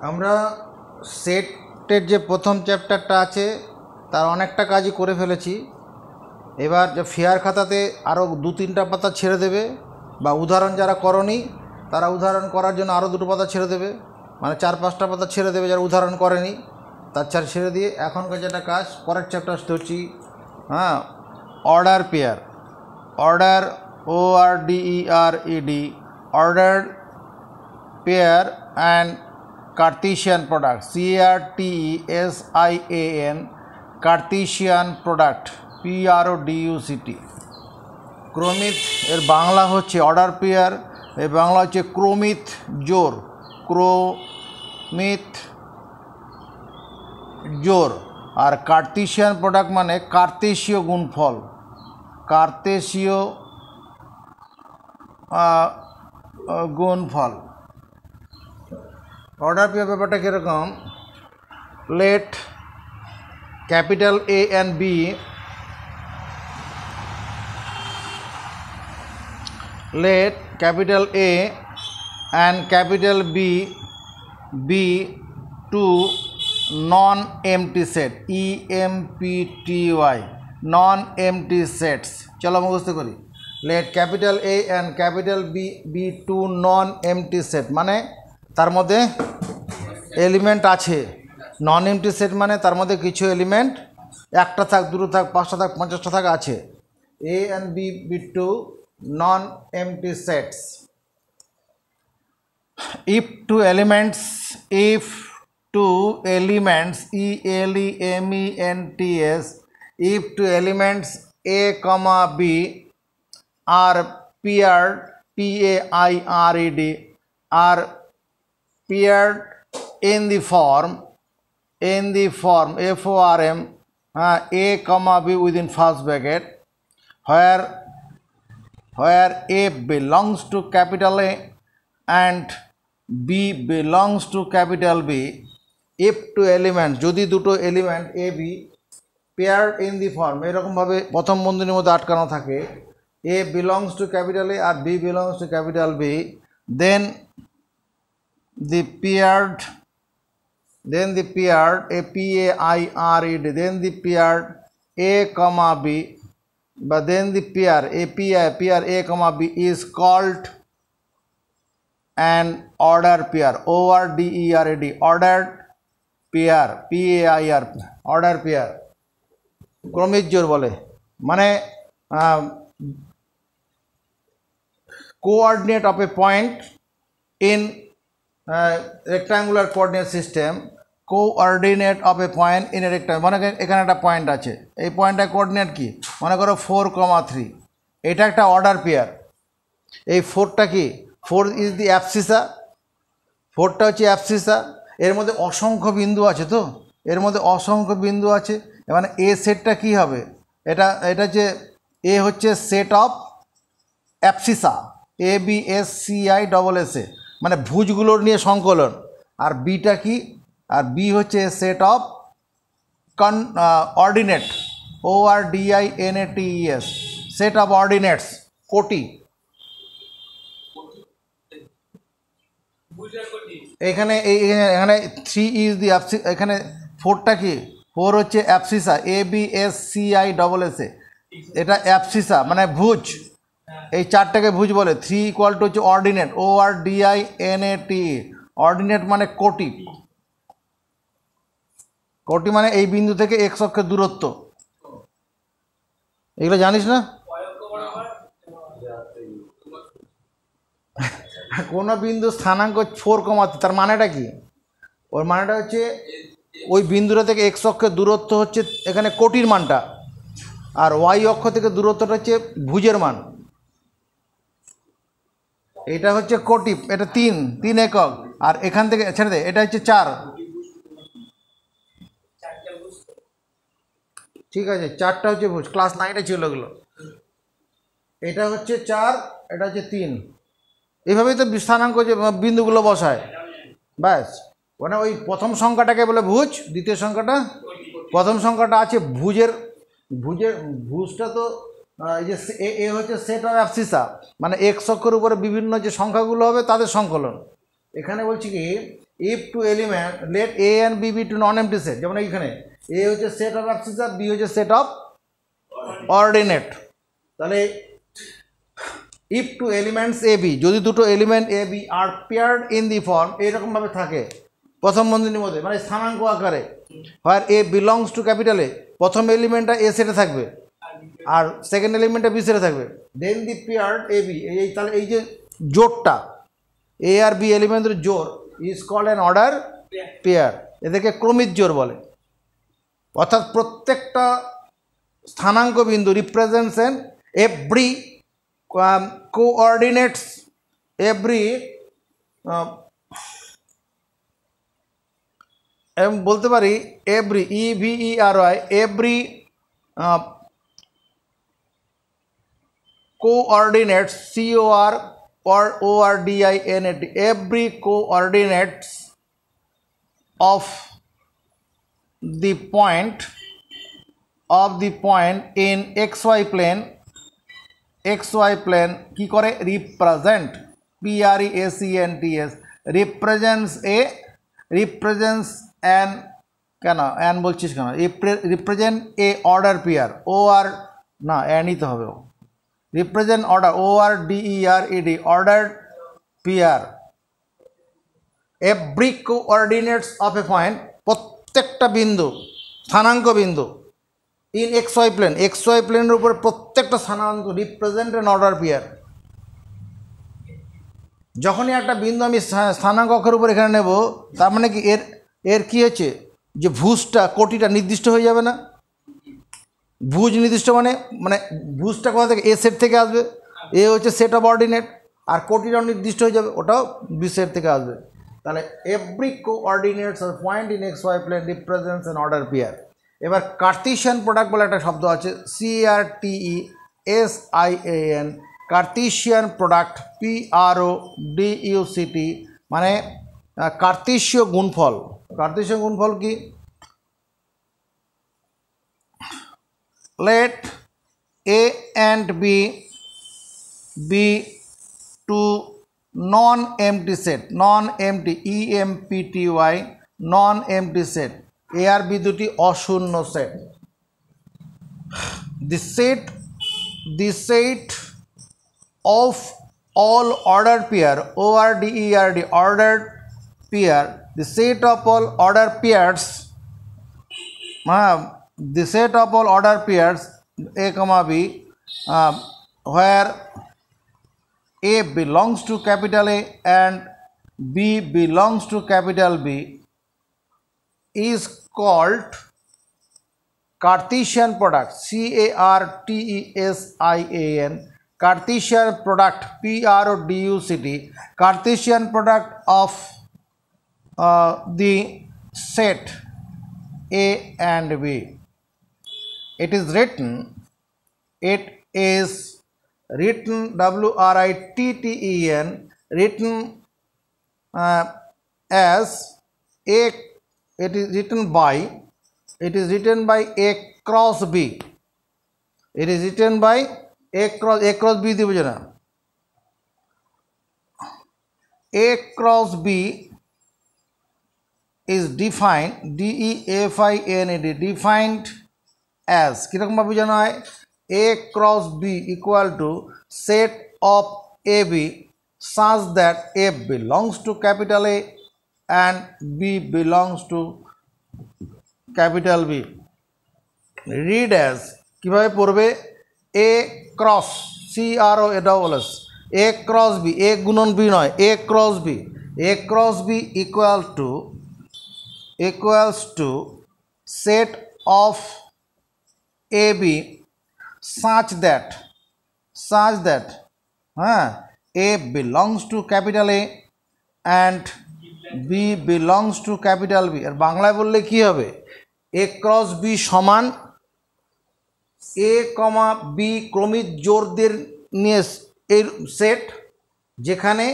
আমরা সেটের যে প্রথম চ্যাপ্টারটা আছে তার অনেকটা কাজই করে ফেলেছি। এবার যে ফেয়ার খাতাতে আরও 2-3টা পাতা ছেড়ে দেবে, বা উদাহরণ যারা করনি তারা উদাহরণ করার জন্য আরও 2টো পাতা ছেড়ে দেবে, মানে 4-5টা পাতা ছেড়ে দেবে যারা উদাহরণ করেনি, তার ছেড়ে দিয়ে এখনকার যেটা কাজ পরের চ্যাপ্টার আসতে হচ্ছি। Order pair, order ORDERED, order pair and Cartesian product CARTESIAN, Cartesian product PRODUCT। ক্রমিত এর বাংলা হচ্ছে অর্ডার পেয়ার, এর বাংলা হচ্ছে ক্রমিত জোর, ক্রমিত জোর। আর কার্টেসিয়ান প্রোডাক্ট মানে কার্তেশীয় গুণফল, কার্তেশীয় গুণফল। অর্ডার পেয়ার ব্যাপারটা কীরকম, let capital A and B let capital A and capital B be two non-empty set, EMPTY, non-empty sets। চলো মুখস্থ করি। let capital A and capital B be two non-empty set মানে তার মধ্যে এলিমেন্ট আছে। নন empty set মানে তার মধ্যে কিছু এলিমেন্ট একটা থাক, দুটো থাক, 5টা থাক, 50টা থাক আছে। A and B be two non-empty sets if two elements ELEMENTS, if two elements A, B are paired, PAIRED, are paired in the form FORM A, B within first bracket, where A belongs to capital A and B belongs to capital B, if two elements, যদি দুটো element A B paired in the form এরকমভাবে প্রথম বন্ধনীর মধ্যে আটকানো থাকে, A belongs to capital A R B belongs to capital B, then the paired PAIRED, then the paired A, B, but then the pair A, B is called an order pair, ORDERED, ordered pair, PAIR, order pair। ক্রমিক জোর বলে মানে coordinate of a point in rectangular coordinate system, coordinate of a point in a rectangle। মনে করেন এখানে একটা point আছে, এই পয়েন্টটা কোঅর্ডিনেট কি, মনে করো 4,3, এটা একটা অর্ডার পেয়ার। এই 4টা কি, 4 ইজ দি অ্যাবসিসা, 4টা হচ্ছে অ্যাবসিসা। এর মধ্যে অসংখ্য বিন্দু আছে, তো এর মধ্যে অসংখ্য বিন্দু আছে, মানে এ সেটটা কি হবে, এটা হচ্ছে এ হচ্ছে সেট অফ অ্যাবসিসা, ABSCISSA, মানে ভুজগুলোর নিয়ে সংকলন। আর বিটা কি, আর বি হচ্ছে set of ordinate, ORDINATES, set of ordinates, কোটি। এখানে 3 ইজ দি অ্যাবসিসা, এখানে 4টা কি, 4 হচ্ছে অ্যাবসিসা, ABSCISSA, এটা অ্যাবসিসা মানে ভুজ, এই 4টাকে ভুজ বলে। 3 ইকুয়াল টু হচ্ছে অর্ডিনেট, ORDINATE, অর্ডিনেট মানে কোটি, কোটি মানে এই বিন্দু থেকে x অক্ষের দূরত্ব। এগুলো জানিস না? কোন বিন্দু স্থানাঙ্ক 4,3, তার মানেটা কি, ওর মানেটা হচ্ছে ওই বিন্দুটা থেকে x অক্ষের দূরত্ব হচ্ছে এখানে কোটির মানটা, আর y অক্ষ থেকে দূরত্বটা হচ্ছে ভুজের মান। এটা হচ্ছে কোটি, এটা 3 একক, আর এখান থেকে ছেড়ে দে, এটা হচ্ছে 4। ঠিক আছে, 4টা হচ্ছে ভুজ, ক্লাস 9-এ ছিল এগুলো। এটা হচ্ছে 4, এটা হচ্ছে 3, এইভাবেই তো স্থানাঙ্ক যে বিন্দুগুলো বসায়, ব্যাস। মানে ওই প্রথম সংখ্যাটাকে বলে ভুজ, দ্বিতীয় সংখ্যাটা, প্রথম সংখ্যাটা আছে ভুজটা তো এই যে এ হচ্ছে সেট অফ অ্যাবসিসা, মানে x অক্ষের উপরে বিভিন্ন যে সংখ্যাগুলো হবে তাদের সংকলন। এখানে বলছি কি if two element let A and B be two non empty set, যেমন এইখানে এ হচ্ছে সেট অফ অ্যাবসিসার, বি হচ্ছে সেট অফ অর্ডিনেট। তাহলে if two elements A B, যদি দুটো element A B are paired in the form, এইরকমভাবে থাকে প্রথম বন্ধনীর মধ্যে, মানে স্থানাঙ্ক আকারে, where A belongs to capital A, প্রথম এলিমেন্টটা এ সেটে থাকবে আর সেকেন্ড এলিমেন্টটা বি সেটে থাকবে, দেন দি পেয়ার্ড এ বি, এই তাহলে এই যে জোড়টা এ আর বি এলিমেন্টের জোড় is called an order pair, এদেরকে ক্রমিক জোড় বলে। অর্থাৎ প্রত্যেকটা স্থানাঙ্ক বিন্দু represents an every coordinates, every বলতে পারি every EVERY, every coordinates CORDINAT, every coordinates of the point in XY plane কি করে represent, PRESENTS, represents an, কেন অ্যান বলছিস কেন, represent a order pair, OR না অ্যানই তো হবে, represent order, ORDERED, ordered pair, every coordinates of a point, প্রত্যেকটা বিন্দু স্থানাঙ্ক বিন্দু ইন XY plane, XY প্লেনের উপর প্রত্যেকটা স্থানাঙ্ক রিপ্রেজেন্ট অ্যান অর্ডার পেয়ার। যখনই একটা বিন্দু আমি স্থানাঙ্ক অক্ষের উপর এখানে নেব, তার মানে কি এর কি হচ্ছে যে ভুজটা, কোটিটা নির্দিষ্ট হয়ে যাবে না? ভুজ নির্দিষ্ট মানে ভুজটা কোথা থেকে, এ সেট থেকে আসবে, এ হচ্ছে সেট অফ অর্ডিনেট, আর কোটিটাও নির্দিষ্ট হয়ে যাবে, ওটাও বি সেট থেকে আসবে। তাহলে every coordinates of point in XY plane represents an order pair. এবার কার্টেসিয়ান প্রোডাক্ট বলে একটা শব্দ আছে, CARTESIAN, কার্টেসিয়ান প্রোডাক্ট, PRODUCT, মানে কার্তেশীয় গুণফল। কার্তেশীয় গুণফল কি? let A and B be two non-empty set, non-empty, EMPTY, non-empty set, A R B দুটি অশূন্য set. the set of all ordered pair, ORDERD, ordered pair, the set of all ordered pairs, the set of all order pairs A comma B, where A belongs to capital A and B belongs to capital B, is called Cartesian product, CARTESIAN, Cartesian product, PRODUCT, Cartesian product of the set A and B. It is written WRITTEN, written as A, it is written by A cross B. It is written by A cross B দিবে না, A cross B is defined, DEFINED, defined as কিরকম ভাবে জানা হয়, A cross B equal to set of AB such that A belongs to capital A and B belongs to capital B. Read as, কিভাবে পড়বে, A cross CROSS, A cross B, A গুণন B নয়, A cross B, A cross B equals to set of AB such that A belongs to capital A and B belongs to capital B। আর বাংলায় বললে কি হবে, A cross B সমান A, B ক্রমিক জোড়দের নিয়ে এর সেট, যেখানে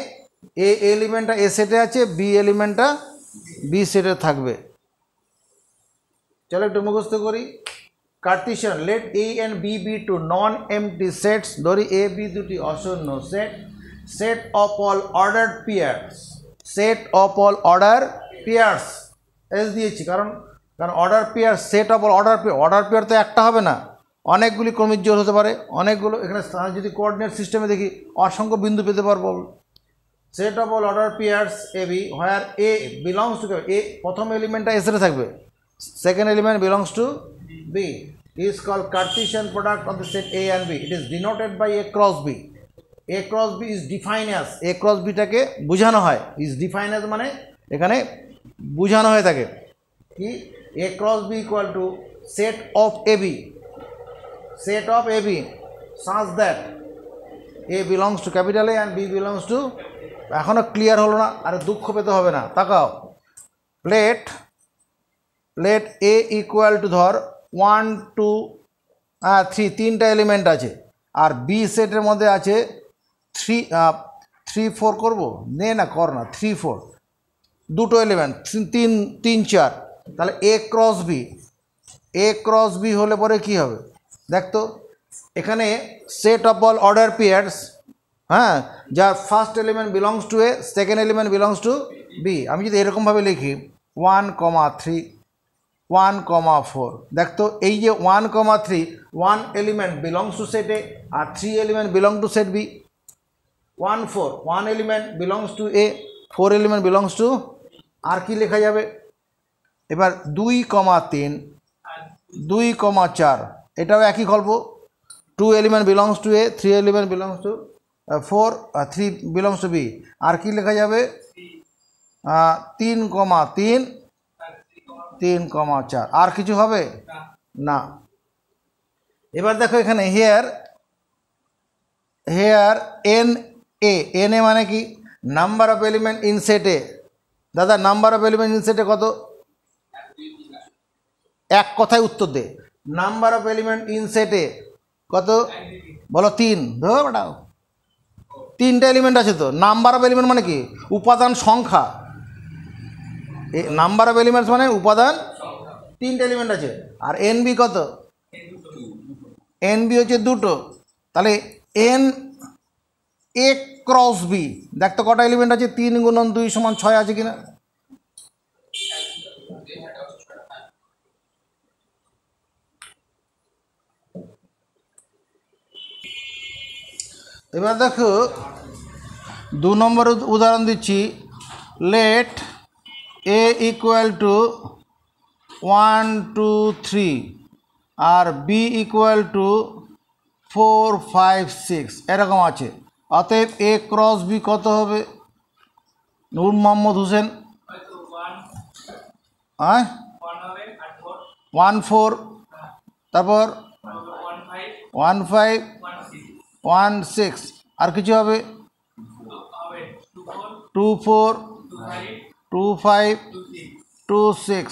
A এলিমেন্টটা A সেটে আছে, B এলিমেন্টটা B সেটে থাকবে। চলো একটু মুখস্থ করি। Cartesian, let A and B be two non-empty sets, ধরি A B দুটি অশূন্য সেট, set of all ordered pairs, set of all order pairs S দিয়েছি, কারণ order pair, set of all order pair তো একটা হবে না, অনেকগুলি ক্রমিক জোড় হতে পারে, অনেকগুলো। এখানে যদি কোঅর্ডিনেট সিস্টেমে দেখি অসংখ্য বিন্দু পেতে পারবো। Set of all order pairs A B where A belongs to, A প্রথম এলিমেন্টটা এস এর থাকবে, second element belongs to B, is called Cartesian product of the set A and B. It is denoted by A cross B. A cross B is defined as, A cross B টাকে বোঝানো হয়, is defined as মানে এখানে বোঝানো হয়ে থাকে কি, A cross B equal to set of AB, set of AB such that A belongs to capital A and B belongs to, এখনো ক্লিয়ার হলো না, আর দুঃখ পেতে হবে না, তাকাও। প্লেট A ইকুয়াল টু ধর 1 2 3, তিনটা এলিমেন্ট আছে, আর বি সেটের মধ্যে আছে 3 4 করবো, না কর না, 3 4 দুটো এলিমেন্ট, 3 4, তাহলে এ ক্রস বি হলে পরে কি হবে দেখতো, এখানে set of all order pairs, হ্যাঁ, যার first element belongs to A, second element belongs to B. আমি যদি এরকমভাবে লিখি 1 3 1 4, দেখতো এই যে 1 3, 1 element belongs to set A আর 3 element belong to set B. 1 4, 1 element belongs to A, 4 element belongs to, আর কি লেখা যাবে এবার 2 3 2 4, এটাও একই গল্প, 2 element belongs to A, 3 element belongs to 4, 3 belongs to B, আর কি লেখা যাবে 3 3 3 4, আর কিছু হবে না। এবার দেখো এখানে হেয়ার এন এ মানে কি, number of element in set A. দাদা নাম্বার অফ এলিমেন্ট ইন সেটে কত, এক কথায় উত্তর দে, নাম্বার অফ এলিমেন্ট ইন সেটে কত বলো, 3। ধরো বেটাও, 3টা এলিমেন্ট আছে তো, নাম্বার অফ এলিমেন্ট মানে কি, উপাদান সংখ্যা, নাম্বার অফ এলিমেন্টস মানে উপাদান, 3টা এলিমেন্ট আছে, আর এনবি কত, এনবি হচ্ছে 2টো, তাহলে এন এ ক্রস বি, দেখতো কটা এলিমেন্ট আছে, 3 × 2 = 6 আছে কিনা। এবার দেখো 2 নম্বর উদাহরণ দিচ্ছি, লেট এ ইকুয়াল টু 1 2 3 আর বি ইকুয়াল টু 4 5 6 এরকম আছে, অতএব এ ক্রস বি কত হবে, নূর মোহাম্মদ হোসেন, 1 4, তারপর 1 5 1 6, আর কিছু হবে 2 4 2 5 2 6,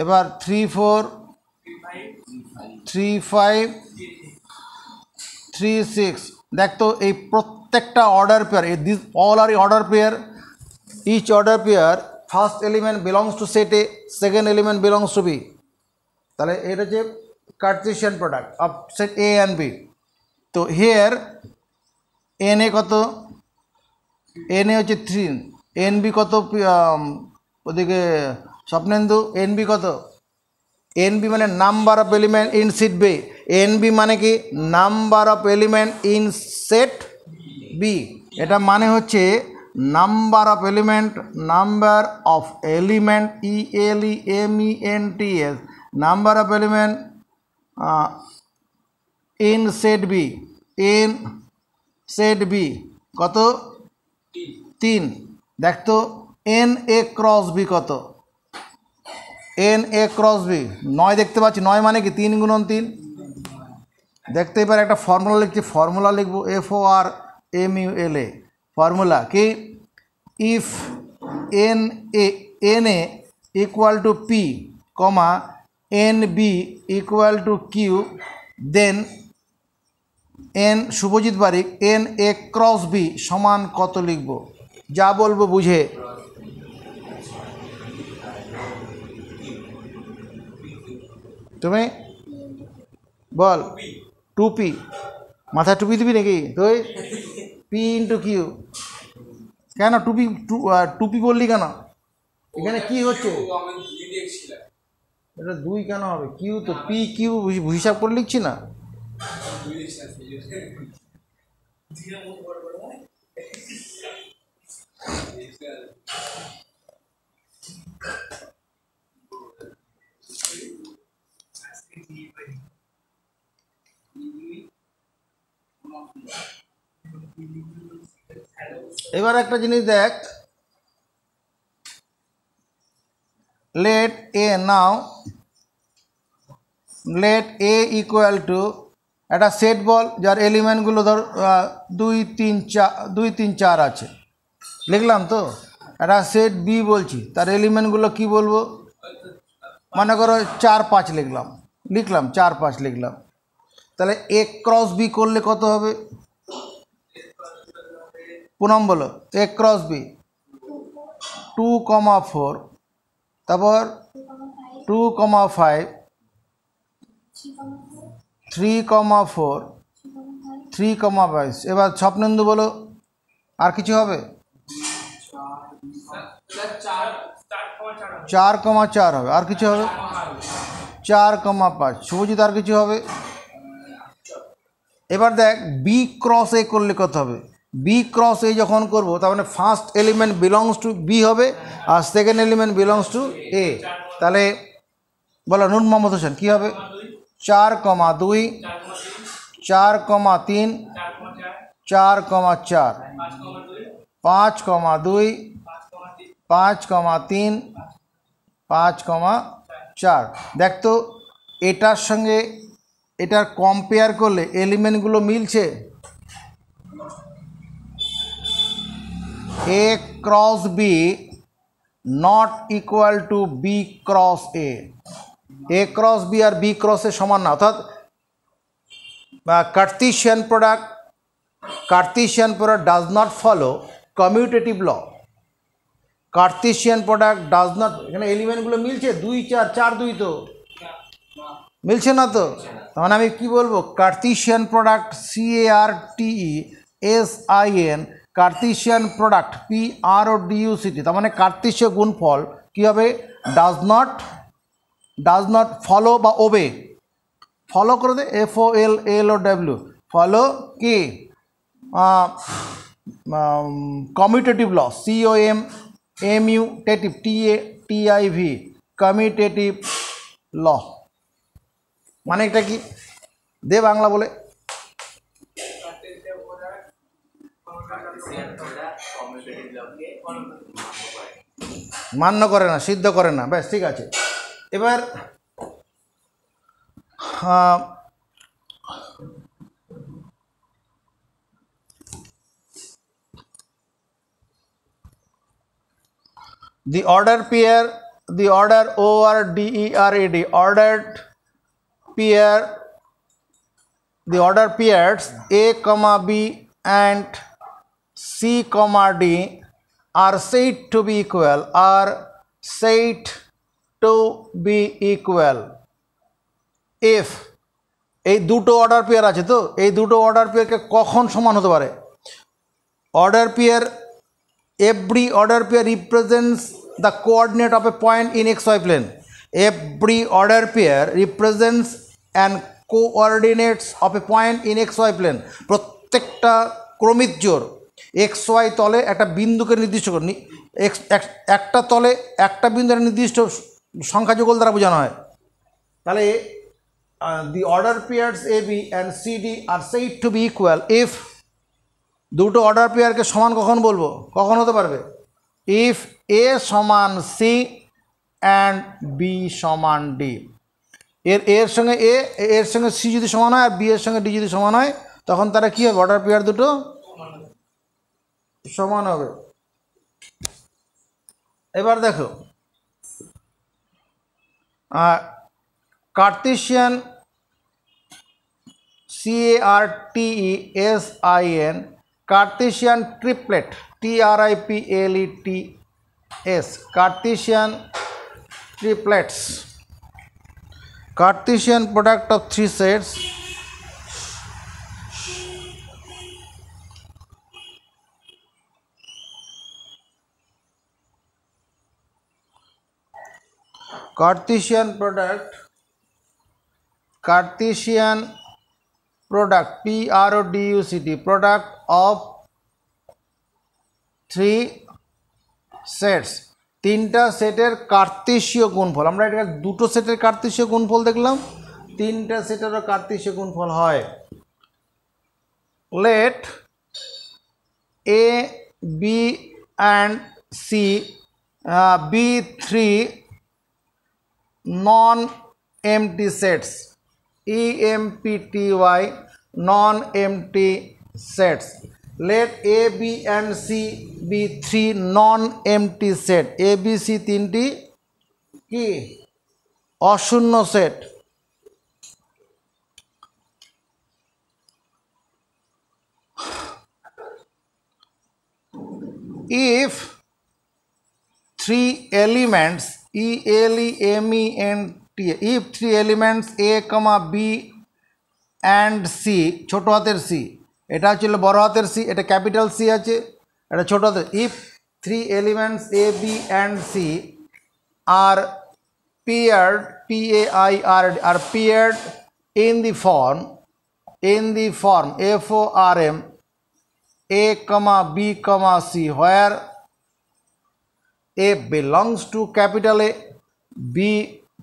এবার 3 4 3 5 3 6। দেখতো এই প্রত্যেকটা order pair, this all are order pair, each order pair first element belongs to set A, second element belongs to B, তাহলে এটা হচ্ছে Cartesian product of set A and B. তো হেয়ার এন এ কত, n A হচ্ছে 3, n B কত, ওদিকে Swapnendu n B কত, n B মানে number of element in set B, n B মানে কি number of element in set B, এটা মানে হচ্ছে number of element, number of element ELEMENTS, number of element in set B, in set B কত 3। দেখতো n A cross B কত, n A cross B 9 দেখতে পাচ্ছি, 9 মানে কি 3 × 3। দেখতে এবার একটা ফর্মুলা লিখছি, ফর্মুলা লিখবো FORMULA, ফর্মুলা কি, if n A equal to p comma n B equal to q, then n Subhajit Barik n A cross B সমান কত লিখব, যা বলবো বুঝে। তুমি বল, 2P, মাথায় টুপি দিবি নাকি তুই, P × Q, কেন টুপি টুপি বললি কেন? এখানে কি হচ্ছে? এটা 2 কেন হবে? কিউ তো পি কিউ হিসাব করে লিখছি না। এবার একটা জিনিস দেখ, let a now let a equal to একটা সেট বল যার এলিমেন্টগুলো ধর 2 3 4 আছে, লিখলাম তো। একটা সেট বি বলছি, তার এলিমেন্টগুলো কি বলবো? মনে করো 4 5 লিখলাম 4 5 লিখলাম। তাহলে এ ক্রস বি করলে কত হবে? পুনম বলো, এ ক্রস বি 2,4, তারপর 2,5, 3,4, 3,5। এবার স্বপ্নেন্দু বলো আর কিছু হবে? 4,4 হবে। আর কিছু হবে? 4,5। শুভজিৎ আর কিছু হবে? এবার দেখ বি ক্রস এ করলে কত হবে? বি ক্রস এ যখন করবো তার মানে first element belongs to B হবে আর second element belongs to A. তাহলে বলো নুন মোহাম্মদ হোসেন কী হবে? 4,2, 4,3, 4,4, 5,2, 5,3, 5,4। দেখ তো এটার সঙ্গে এটার কম্পেয়ার করলে এলিমেন্টগুলো মিলছে? A cross B not equal to B cross A. A cross B আর বি ক্রসের সমান না, অর্থাৎ Cartesian product does not follow commutative law. Cartesian product does not, এখানে এলিমেন্টগুলো মিলছে 2 4 4 2 তো মিলছে না তো। তার মানে আমি কি বলবো? Cartesian product CARTESIAN, Cartesian product PRODUCT, তার মানে কার্টেসীয় গুণফল কী হবে? ডাজ নট ফলো বা ওবে, ফলো করে দে FOLLOW, ফলো কি কমিউটেটিভ ল COMMUTATIV, কমিউটেটিভ ল। মানে এটা কি? দে বাংলা বলে। মান্য করে না, সিদ্ধ করে না, ব্যাস ঠিক আছে। এবার the order pair, the order ORDERAD, ordered pair, the order pairs A, B and C, D are said to be equal, if এই দুটো অর্ডার পেয়ার আছে তো, এই দুটো অর্ডার পেয়ারকে কখন সমান হতে পারে? Order pair, every order pair represents the coordinate of a point in xy plane. Every order pair represents and coordinates of a point in xy plane. প্রত্যেকটা ক্রমিক জোড় xy তলে একটা বিন্দুকে নির্দিষ্ট করে, একটা তলে একটা বিন্দু নির্দিষ্ট সংখ্যা যুগল দ্বারা বোঝানো হয়। তাহলে the order pairs AB and CD are said to be equal if, দুটো অর্ডার পেয়ারকে সমান কখন বলবো, কখন হতে পারবে? ইফ A সমান C অ্যান্ড B সমান D। এর সঙ্গে এর সঙ্গে C যদি সমান হয় আর B এর সঙ্গে D যদি সমান হয়, তখন তারা কী হবে? অর্ডার পেয়ার দুটো সমান হবে। এবার দেখো Cartesian CARTESIAN, Cartesian triplet TRIPLETS, Cartesian triplets, Cartesian product of 3 sets Cartesian product product of three sets, তিনটা সেটের কার্তেশীয় গুণফল। আমরা এটা দুটো সেটের কার্তেশীয় গুণফল দেখলাম, তিনটা সেটেরও কার্তেশীয় গুণফল হয়। let A, B and C be three non-empty sets, EMPTY, non-empty sets. Let A, B and C be three non-empty set. A, B, C তিনটি কি অশূন্য set. If three elements if three elements A, B and C, ছোট হাতের C, এটা ছিল বড় হাতের C, এটা capital C আছে, এটা ছোট হাতের। if three elements A, B and C are paired, are paired in the form FORM A, B, C, where A belongs to capital A, B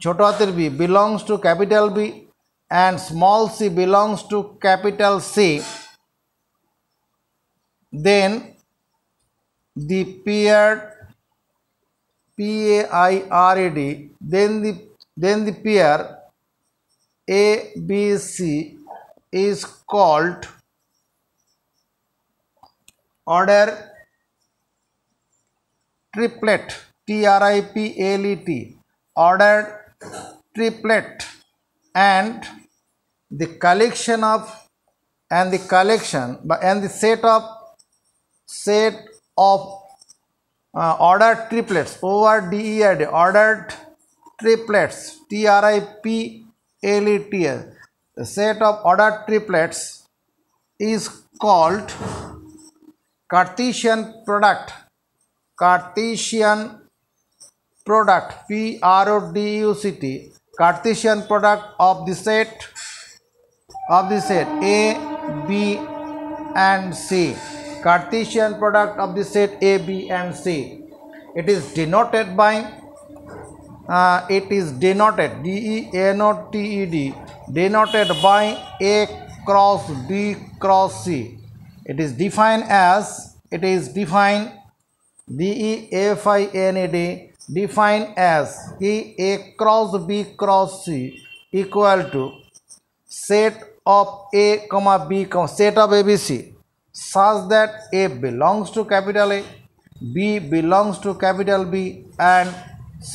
ছোট হাতের B belongs to capital B, and small c belongs to capital C, then the paired PAIRED, then the pair ABC is called order triplet, TRIPLET, ordered triplet, and the set of ordered triplets, ORDERD, ordered triplets, TRIPLET, the set of ordered triplets is called Cartesian product, PRODUCT, Cartesian product of the set A, B and C, Cartesian product of the set A, B and C. It is denoted by DENOTED, denoted by A cross B cross C. It is defined DEFINED, defined as A cross B cross C equal to set of A, B, set of ABC such that A belongs to capital A, B belongs to capital B, and C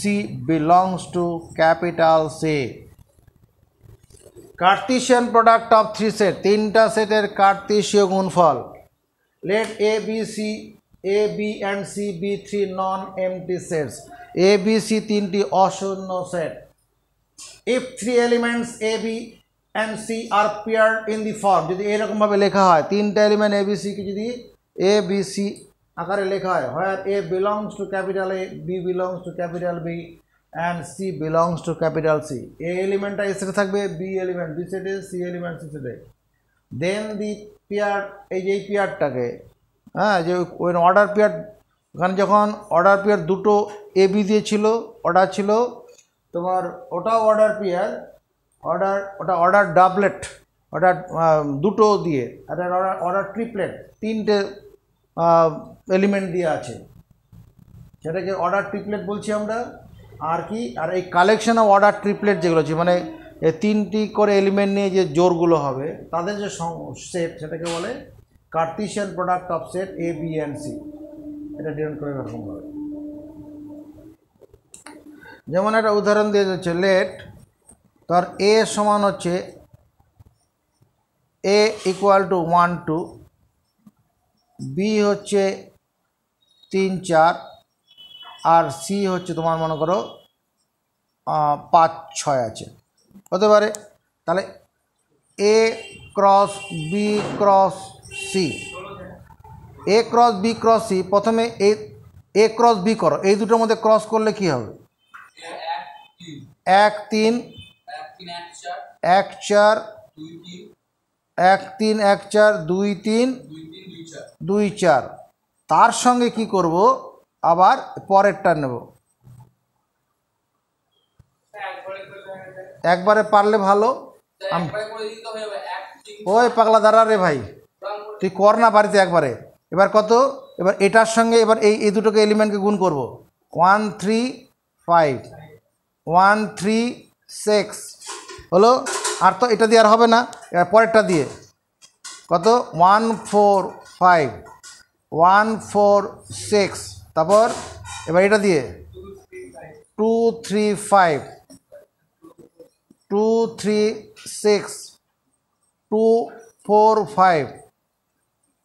belongs to capital C. Cartesian product of three set, তিনটা সেটের কার্তেশীয় গুণফল। Let A, B and C be three non-empty sets. A, B, C তিনটি অশূন্য set. If three elements A, B and C are paired in the form, যদি এরকম ভাবে লেখা হয়, তিনটা এলিমেন্ট A, B, C কে যদি A, B, C আকারে লেখা হয়, where A belongs to capital A, B belongs to capital B, and C belongs to capital C. A এলিমেন্টটা A সেটে থাকবে, B এলিমেন্ট B সেটে, C এলিমেন্ট C সেটে। Then the pair, এই যে পেয়ারটাকে যে ওই অর্ডার পেয়ার, ওখানে যখন অর্ডার পেয়ার দুটো A, B দিয়ে ছিল, অর্ডার ছিল তোমার, ওটাও অর্ডার পেয়ার, ওটা অর্ডার ডাবলেট, অর্ডার দুটো দিয়ে, আর অর্ডার ট্রিপলেট, তিনটে এলিমেন্ট দিয়ে আছে, সেটাকে অর্ডার ট্রিপলেট বলছি আমরা। আর কি, আর এই কালেকশন অফ অর্ডার ট্রিপলেট যেগুলো আছে, মানে এই তিনটি করে এলিমেন্ট নিয়ে যে জোড়গুলো হবে তাদের যে সেট, সেটাকে বলে Cartesian product of set A, B and C। এটা ডিনোট করে এরকম হবে। যেমন একটা উদাহরণ দিয়ে যাচ্ছে, লেট তোর A সমান হচ্ছে A ইকুয়াল টু 1 2, B হচ্ছে 3 4, আর C হচ্ছে তোমার মনে করো 5 6 আছে, হতে পারে। তাহলে A cross B cross C, A cross B cross C, প্রথমে A ক্রস B করো, এই দুটোর মধ্যে ক্রস করলে কি হবে? 1 3 1 4 1 3 1 4 2 3 2 4 তার সঙ্গে কি করব আবার পরেরটা নেব একবারে পারলে ভালো ওই পাগলা দাঁড়া রে ভাই তুই কর না বাড়িতে একবারে এবার কত এবার এটার সঙ্গে এবার এই দুটোকে এলিমেন্টকে গুণ করব 1 3 5 1 3 6 হলো আর তো এটা দিয়ে আর হবে না এবার পরেরটা দিয়ে কত 1 4 5 1 4 6 তারপর এবার এটা দিয়ে 2 3 5 2 3 6 2 4 5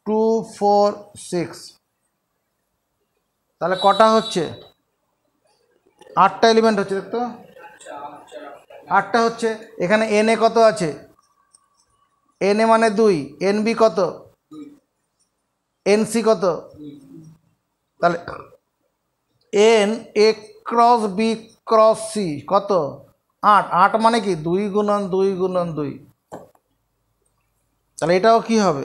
2 4 6 তাহলে কটা হচ্ছে 8টা এলিমেন্ট হচ্ছে দেখতো 8টা হচ্ছে এখানে এন এ কত আছে এন এ মানে 2 এন বি কত এন সি কত তাহলে n A cross B cross C কত 8 8 মানে কি 2 গুণন 2 গুণন 2 তাহলে এটাও কি হবে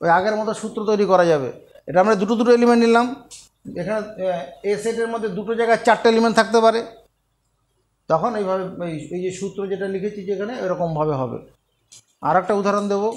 ওই আগের মতো সূত্র তৈরি করা যাবে এটা আমরা দুটো দুটো এলিমেন্ট নিলাম এখানে এ সেটের মধ্যে দুটো জায়গায় 4টে এলিমেন্ট থাকতে পারে তখন এইভাবে এই যে সূত্র যেটা লিখেছি যেখানে এরকমভাবে হবে আর একটা উদাহরণ দেবো